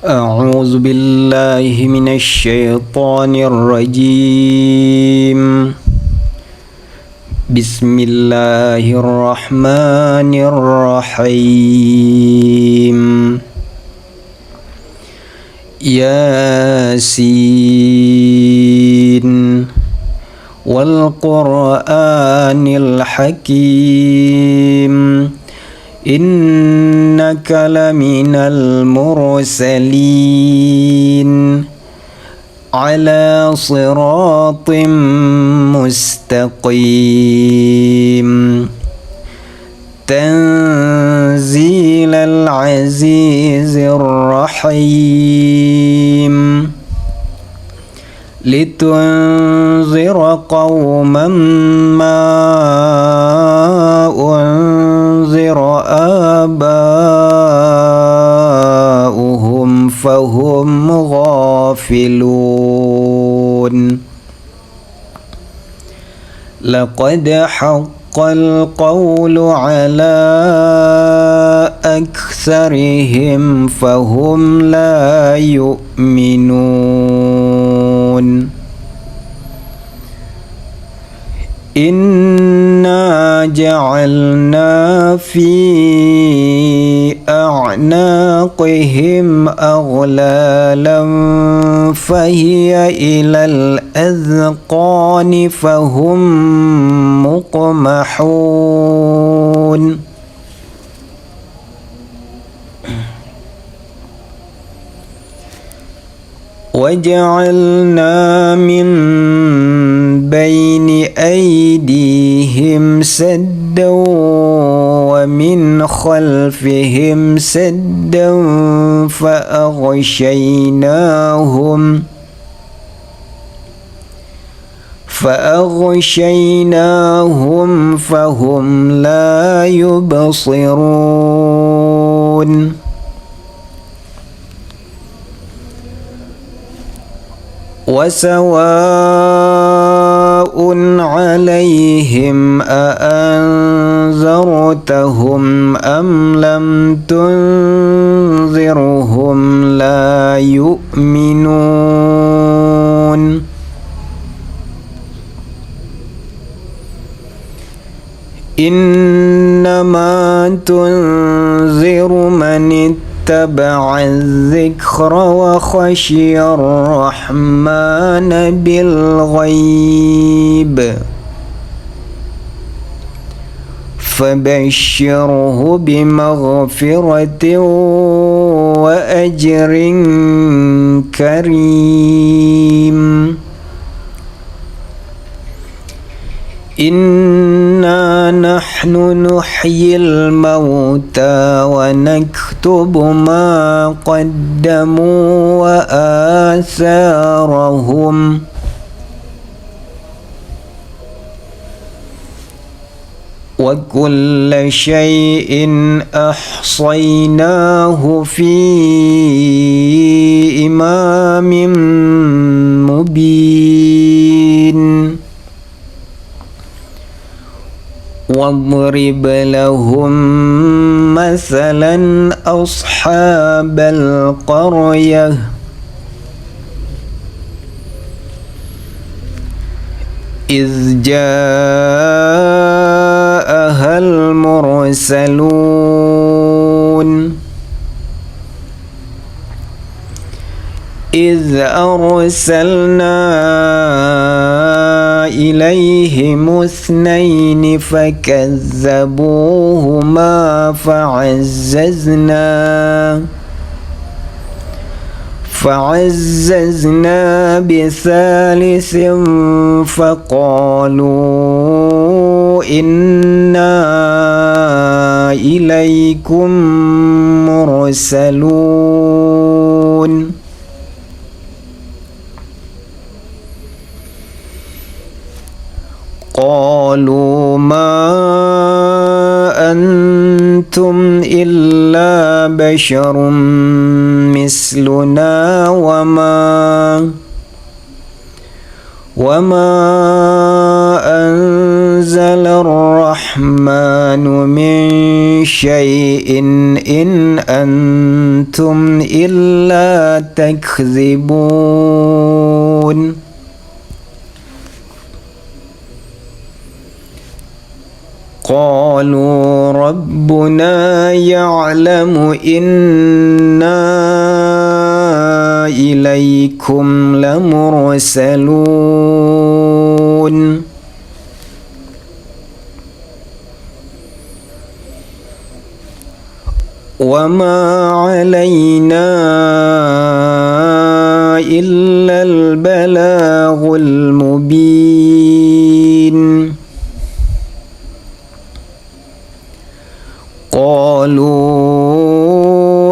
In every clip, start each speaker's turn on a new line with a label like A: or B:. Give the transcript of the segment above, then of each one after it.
A: أعوذ بالله من الشيطان الرجيم. بسم الله الرحمن الرحيم. ياسين والقرآن الحكيم إنك لمن المرسلين على صراط مستقيم تنزيل العزيز الرحيم لتنذر قوما ما أنذر آباؤهم فهم غافلون لقد حق القول على أكثرهم فهم لا يؤمنون إنا جعلنا في أعناقهم أغلالا فهي إلى الأذقان فهم مقمحون وجعلنا من بين أيديهم سدا ومن خلفهم سدا فأغشيناهم فهم لا يبصرون وسواء عليهم أأنذرتهم أم لم تنذرهم لا يؤمنون إنما تنذر من اتبع الذكر وخشي الرحمن بالغيب فبشره بمغفرة وأجر كريم إنا نحن نحيي الموتى ونكتب ما قدموا وآثارهم وكل شيء أحصيناه في إمام مبين واضرب لهم مثلا أصحاب القرية إذ جاءها المرسلون إذ أرسلنا إليهم اثنين فكذبوهما فعززنا بثالث فقالوا إنا إليكم مرسلون قالوا ما أنتم إلا بشر مثلنا وما أنزل الرحمن من شيء إن أنتم أنتم إلا تكذبون قالوا ربنا يعلم إنا إليكم لمرسلون وما علينا إلا البلاغ المبين قالوا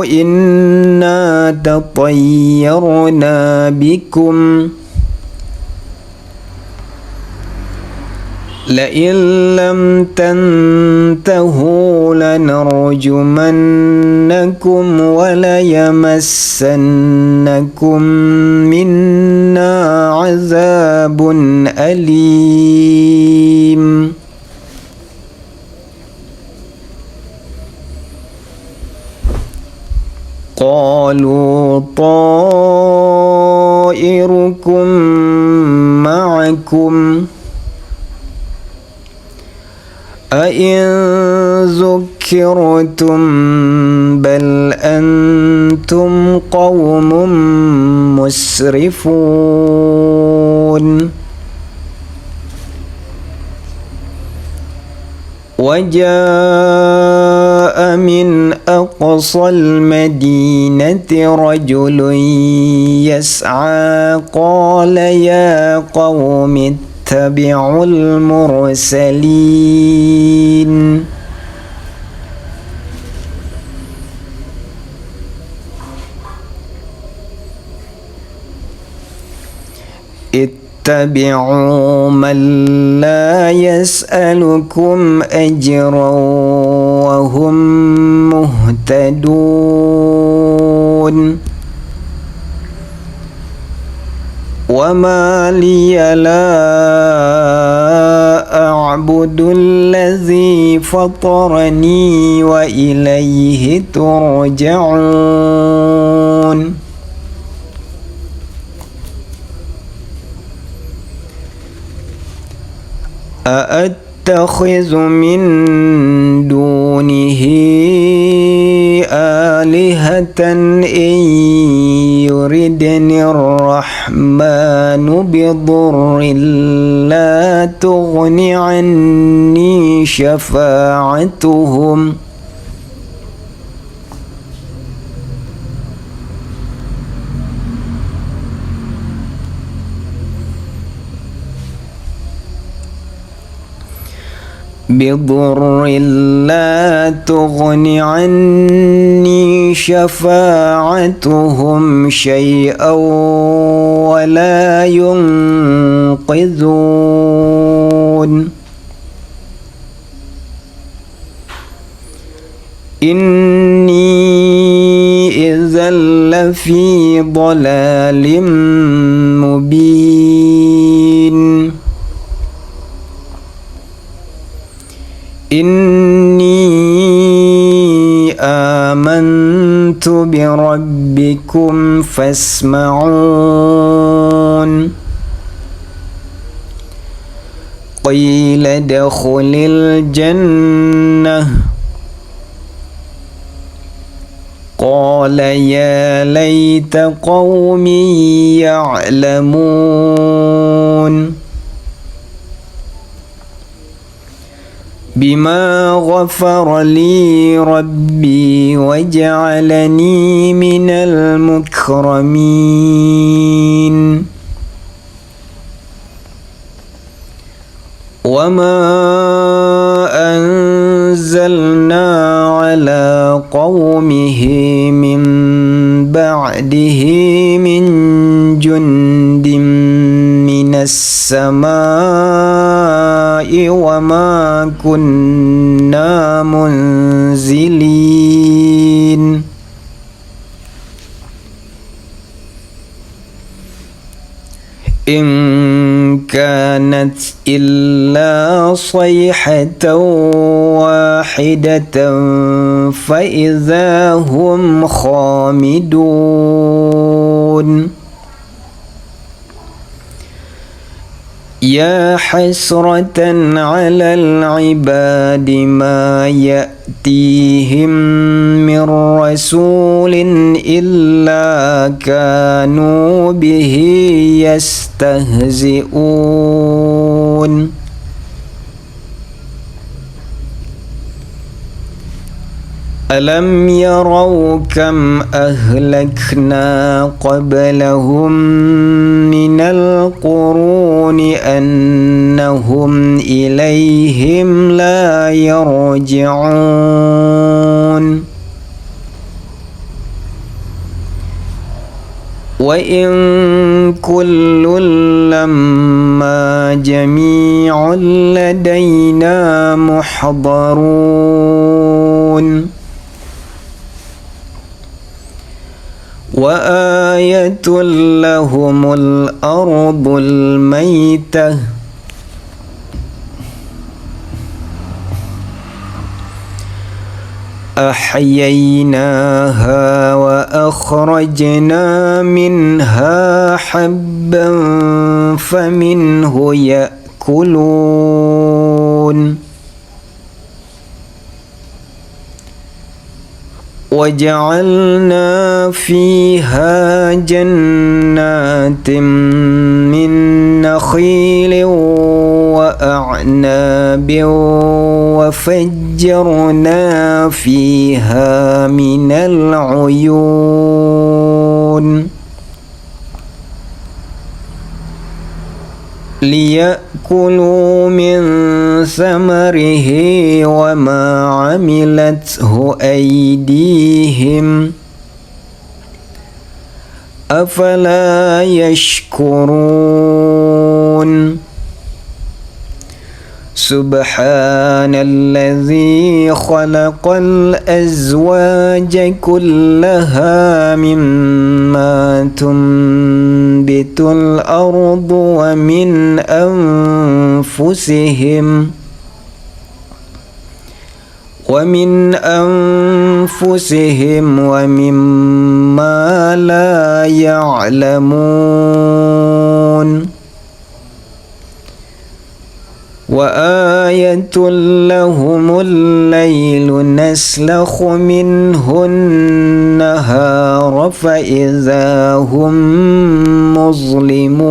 A: إنا تطيرنا بكم لئن لم تنتهوا لنرجمنكم وليمسنكم منا عذاب أليم قالوا طائركم معكم أئن ذكرتم بل أنتم قوم مسرفون وجاء من أقصى المدينة رجل يسعى قال يا قوم اتبعوا المرسلين اتبعوا من لا يسألكم أجرا وهم مهتدون وما لي لا أعبد الذي فطرني وإليه ترجعون أأتخذ من دونه آلهة إن يردني الرحمن بضر لا تغن عني شفاعتهم عني شفاعتهم شيئا ولا ينقذون إني إذا لفي ضلال مبين إني آمنت بربكم فاسمعون قيل ادخل الجنة قال يا ليت قومي يعلمون بما غفر لي ربي وجعلني من المكرمين وما أنزلنا على قومه من بعده من جند من السماء وما كنا منزلين إن كانت إلا صيحة واحدة فإذا هم خامدون يا حسرة على العباد ما يأتيهم من رسول إلا كانوا به يستهزئون ألم يروا كم أهلكنا قبلهم من القرون أنهم إليهم لا يرجعون وإن كل لما جميع لدينا محضرون وآية لهم الأرض الميتة أحييناها وأخرجنا منها حبا فمنه يأكلون وجعلنا فيها جنات من نخيل وأعناب وفجرنا فيها من العيون ليأكلوا من ثمره وما عملته أيديهم أفلا يشكرون سبحان الذي خلق الأزواج كلها مما تنبت الأرض ومن أنفسهم ومما لا يعلمون وآية لهم الليل نسلخ منه النهار فإذا هم مظلمون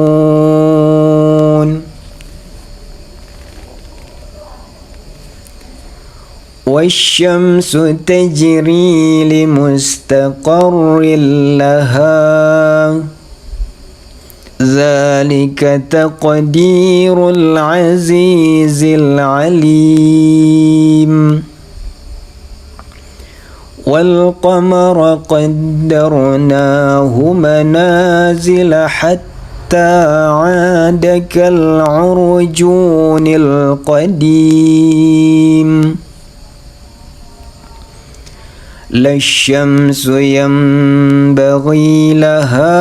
A: والشمس تجري لمستقر لها ذلك تقدير العزيز العليم والقمر قدرناه منازل حتى عاد كالعرجون القديم لا الشمس ينبغي لها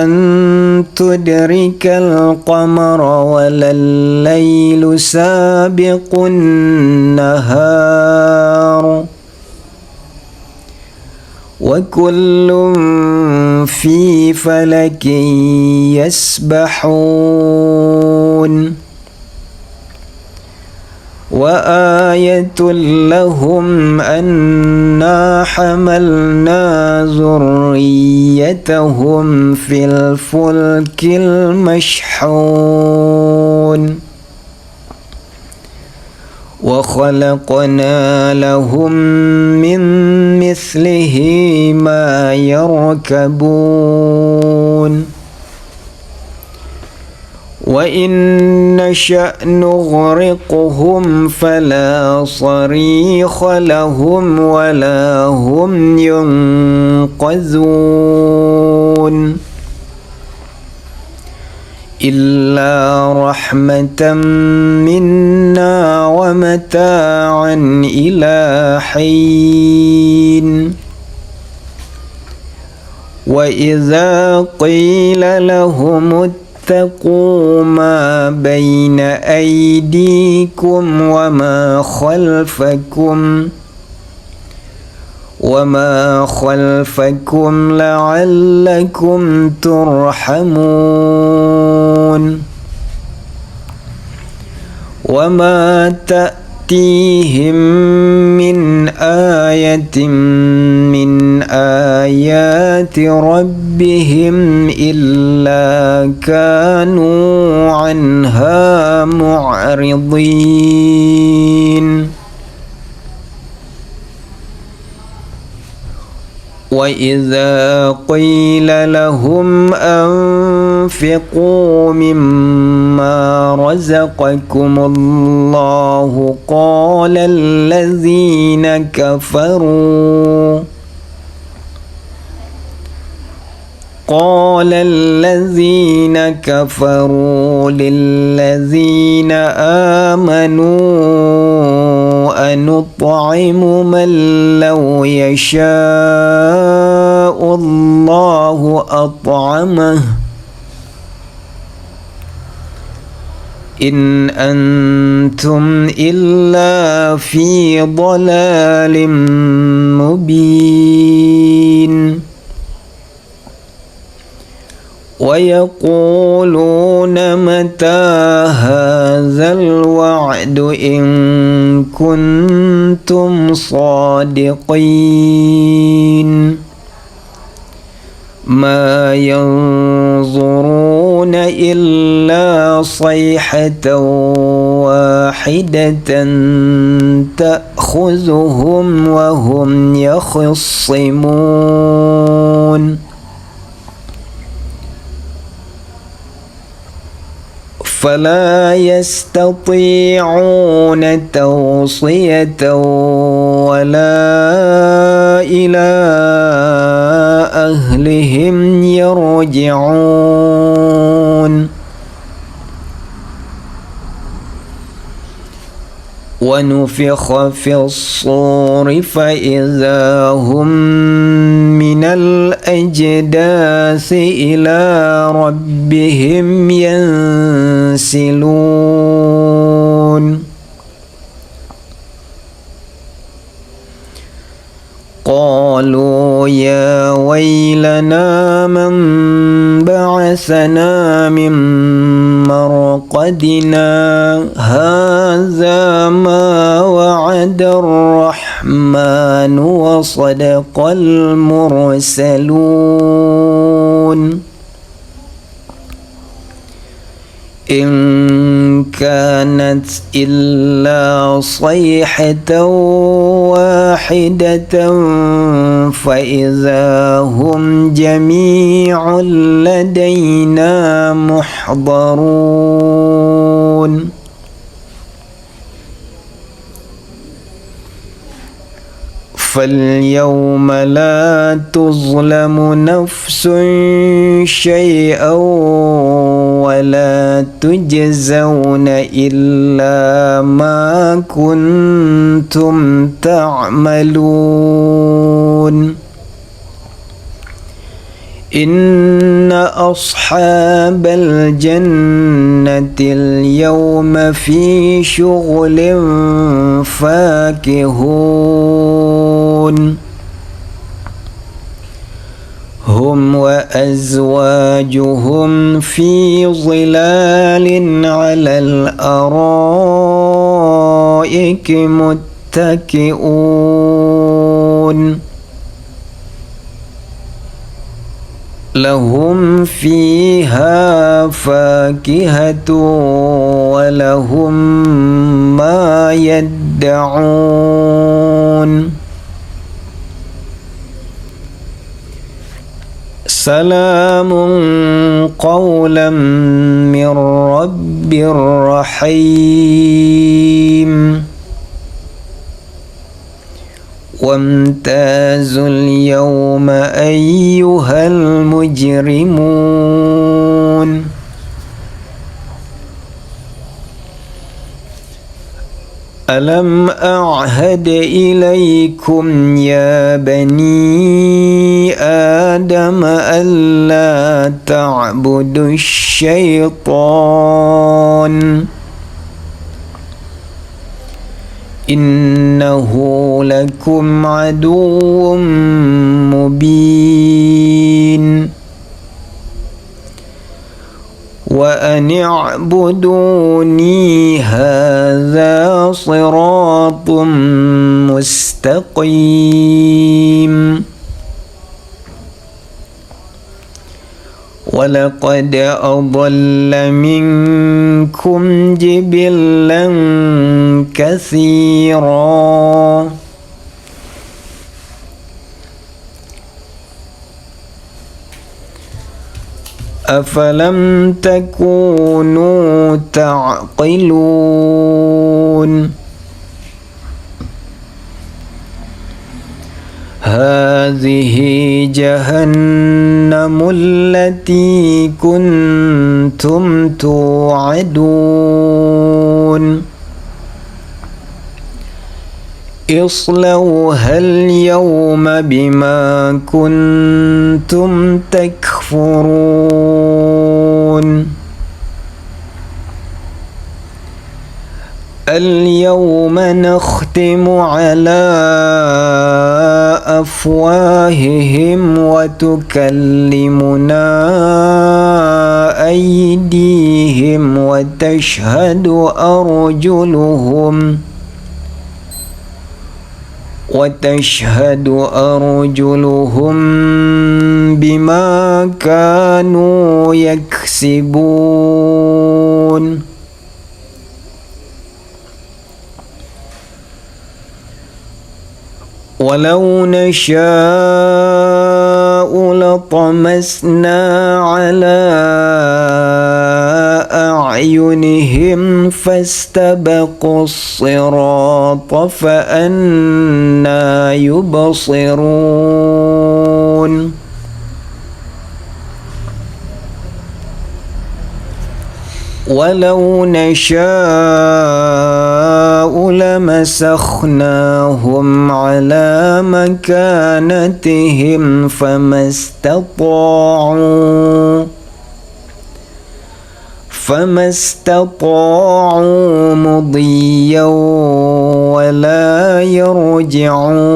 A: أن تدرك القمر ولا الليل سابق النهار وكل في فلك يسبحون وآية لهم أنا حملنا ذريتهم في الفلك المشحون وخلقنا لهم من مثله ما يركبون وإن نشأ نغرقهم فلا صريخ لهم ولا هم ينقذون إلا رحمة منا ومتاعا إلى حين وإذا قيل لهم واتقوا ما بين أيديكم وما خلفكم لعلكم ترحمون وما تأتيهم من آية من آيات ربهم إلا كانوا عنها معرضين وإذا قيل لهم أنفقوا مما رزقكم الله قال الذين كفروا للذين آمنوا أنطعم من لو يشاء الله أطعمه إن أنتم إلا في ضلال مبين ويقولون متى هذا الوعد إن كنتم صادقين ما ينظرون إلا صيحة واحدة تأخذهم وهم يخصمون فلا يستطيعون توصية ولا إلى أهلهم يرجعون ونفخ في الصور فإذا هم من الأجداث إلى ربهم ينسلون قالوا يا ويلنا من بعثنا من مرقدنا هذا ما وعد الرحمن وصدق المرسلون إن كانت إلا صيحة واحدة فإذا هم جميع لدينا محضرون فاليوم لا تظلم نفس شيئا ولا تجزون إلا ما كنتم تعملون إن أصحاب الجنة اليوم في شغل فاكهون هم وأزواجهم في ظلال على الأرائك متكئون لهم فيها فاكهة ولهم ما يدعون سلام قولا من رب رحيم وامتازوا اليوم أيها المجرمون ألم أعهد إليكم يا بني آدم ألا تعبدوا الشيطان إنه لكم عدو مبين وأن اعبدوني هذا صراط مستقيم ولقد أضل منكم جبلا كثيرا أفلم تكونوا تعقلون هذه جهنم التي كنتم توعدون اصلوها اليوم بما كنتم تكفرون اليوم نختم على أفواههم وتكلمنا أيديهم وتشهد أرجلهم بما كانوا يكسبون ولو نشاء لطمسنا على أعينهم فاستبقوا الصراط فأنى يبصرون ولو نشاء لمسخناهم على مكانتهم فما استطاعوا مضيا ولا يرجعون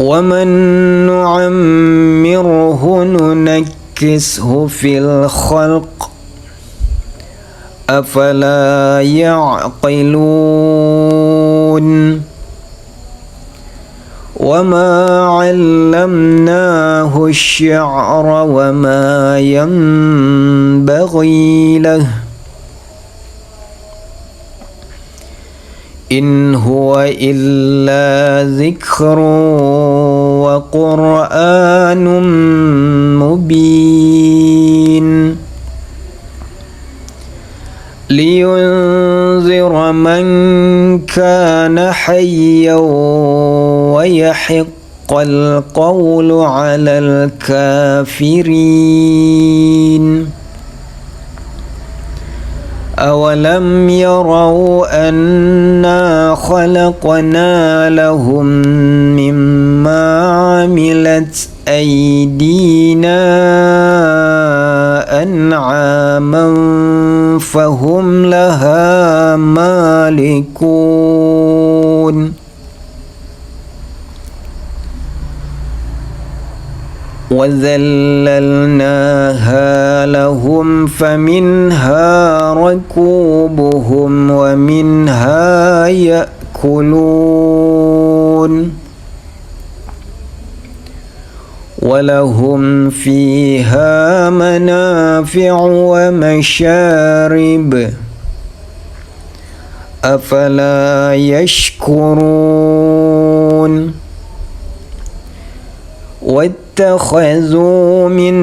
A: ومن نعمره ننكسه في الخلق أفلا يعقلون وما علمناه الشعر وما ينبغي له إن هو إلا ذكر وقرآن مبين لينذر من كان حيا ويحق القول على الكافرين أولم يروا أنا خلقنا لهم مما عملت أيدينا أنعاما فهم لها مالكون وذللناها لهم فمنها ركوبهم ومنها يأكلون ولهم فيها منافع ومشارب أفلا يشكرون واتخذوا من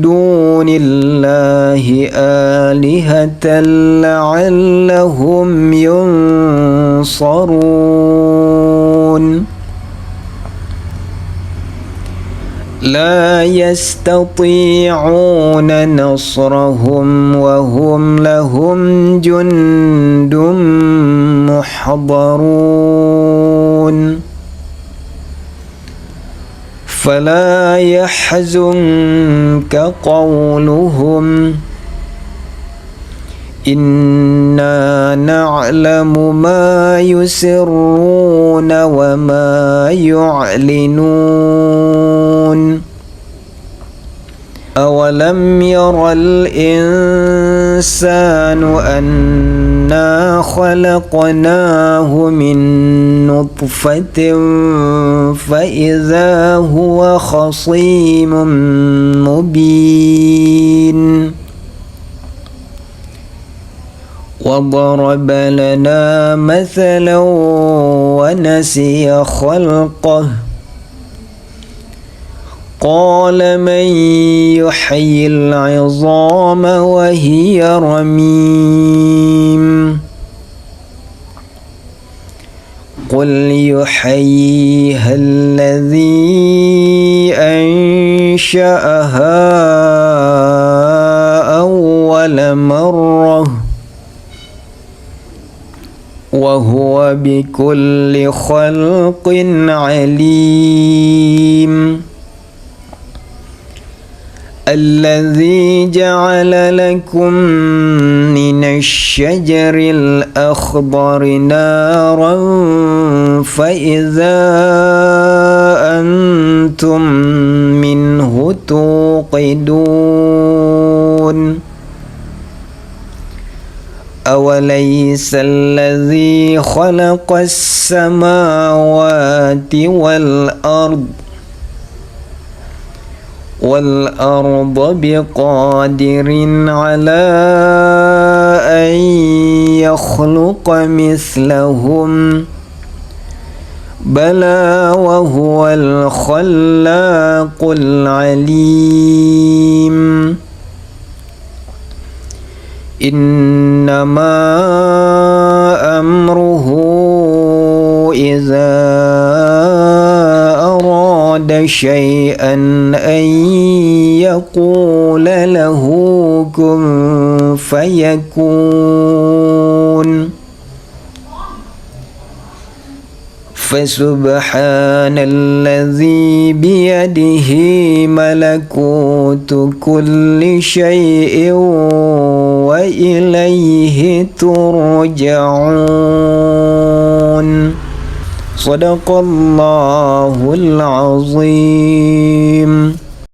A: دون الله آلهة لعلهم ينصرون لا يستطيعون نصرهم وهم لهم جند محضرون فلا يحزنك قولهم إنا نعلم ما يسرون وما يعلنون أولم ير الإنسان أنا خلقناه من نطفة فإذا هو خصيم مبين وضرب لنا مثلا ونسي خلقه قال من يحيي العظام وهي رميم قل يحييها الذي أنشأها أول مرة وهو بكل خلق عليم الذي جعل لكم من الشجر الأخضر نارا فإذا أنتم منه توقدون أوليس الذي خلق السماوات والأرض بقادر على أن يخلق مثلهم بلى وهو الخلاق العليم إنما أمره إذا أراد شيئا أن يقول له كن فيكون فسبحان الذي بيده ملكوت كل شيء وإليه ترجعون صدق الله العظيم.